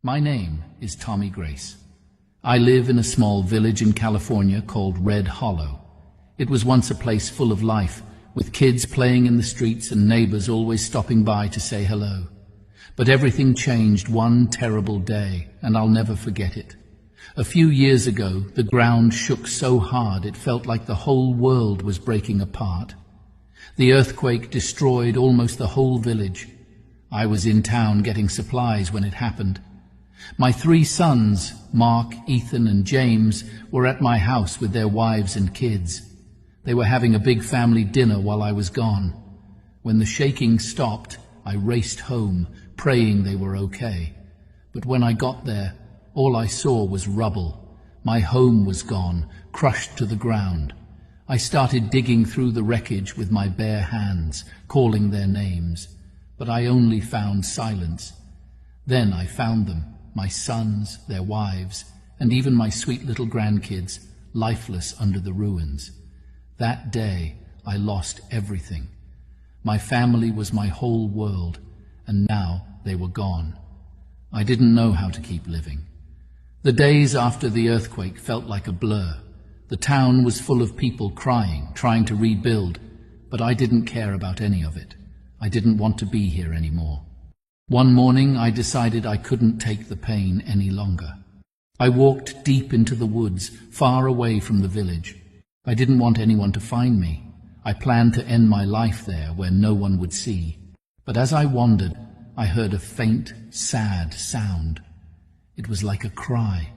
My name is Tommy Grace. I live in a small village in California called Red Hollow. It was once a place full of life, with kids playing in the streets and neighbors always stopping by to say hello. But everything changed one terrible day, and I'll never forget it. A few years ago, the ground shook so hard it felt like the whole world was breaking apart. The earthquake destroyed almost the whole village. I was in town getting supplies when it happened. My 3 sons, Mark, Ethan, and James, were at my house with their wives and kids. They were having a big family dinner while I was gone. When the shaking stopped, I raced home, praying they were okay. But when I got there, all I saw was rubble. My home was gone, crushed to the ground. I started digging through the wreckage with my bare hands, calling their names. But I only found silence. Then I found them, my sons, their wives, and even my sweet little grandkids, lifeless under the ruins. That day, I lost everything. My family was my whole world, and now they were gone. I didn't know how to keep living. The days after the earthquake felt like a blur. The town was full of people crying, trying to rebuild, but I didn't care about any of it. I didn't want to be here anymore. One morning I decided I couldn't take the pain any longer. I walked deep into the woods, far away from the village. I didn't want anyone to find me. I planned to end my life there where no one would see. But as I wandered, I heard a faint, sad sound. It was like a cry.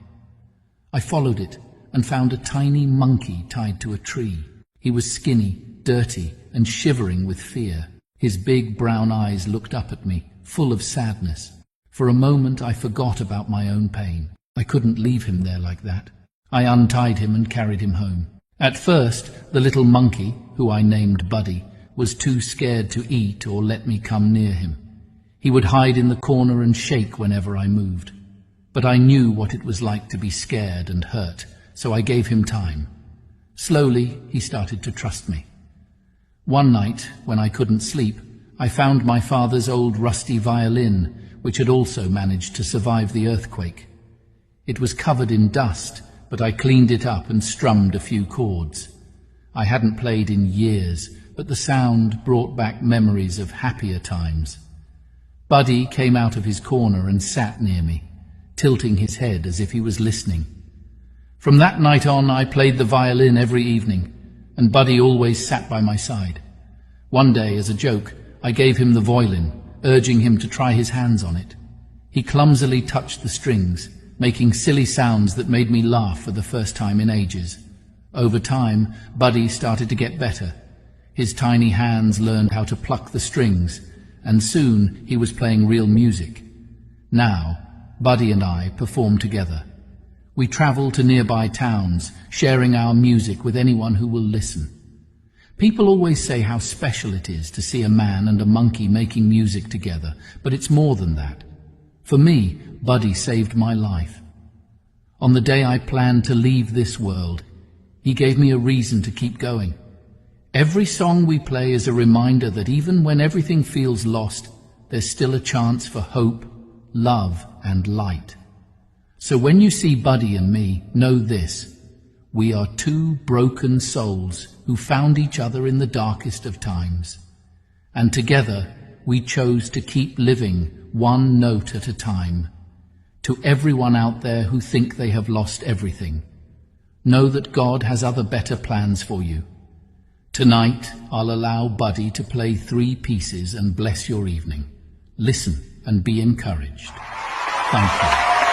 I followed it and found a tiny monkey tied to a tree. He was skinny, dirty, and shivering with fear. His big brown eyes looked up at me, full of sadness. For a moment I forgot about my own pain. I couldn't leave him there like that. I untied him and carried him home. At first, the little monkey, who I named Buddy, was too scared to eat or let me come near him. He would hide in the corner and shake whenever I moved. But I knew what it was like to be scared and hurt, so I gave him time. Slowly, he started to trust me. One night, when I couldn't sleep, I found my father's old rusty violin, which had also managed to survive the earthquake. It was covered in dust, but I cleaned it up and strummed a few chords. I hadn't played in years, but the sound brought back memories of happier times. Buddy came out of his corner and sat near me, tilting his head as if he was listening. From that night on, I played the violin every evening, and Buddy always sat by my side. One day, as a joke, I gave him the violin, urging him to try his hands on it. He clumsily touched the strings, making silly sounds that made me laugh for the first time in ages. Over time, Buddy started to get better. His tiny hands learned how to pluck the strings, and soon he was playing real music. Now, Buddy and I perform together. We travel to nearby towns, sharing our music with anyone who will listen. People always say how special it is to see a man and a monkey making music together, but it's more than that. For me, Buddy saved my life. On the day I planned to leave this world, he gave me a reason to keep going. Every song we play is a reminder that even when everything feels lost, there's still a chance for hope, love, and light. So when you see Buddy and me, know this: we are 2 broken souls who found each other in the darkest of times. And together, we chose to keep living one note at a time. To everyone out there who think they have lost everything, know that God has other better plans for you. Tonight, I'll allow Buddy to play 3 pieces and bless your evening. Listen and be encouraged. Thank you.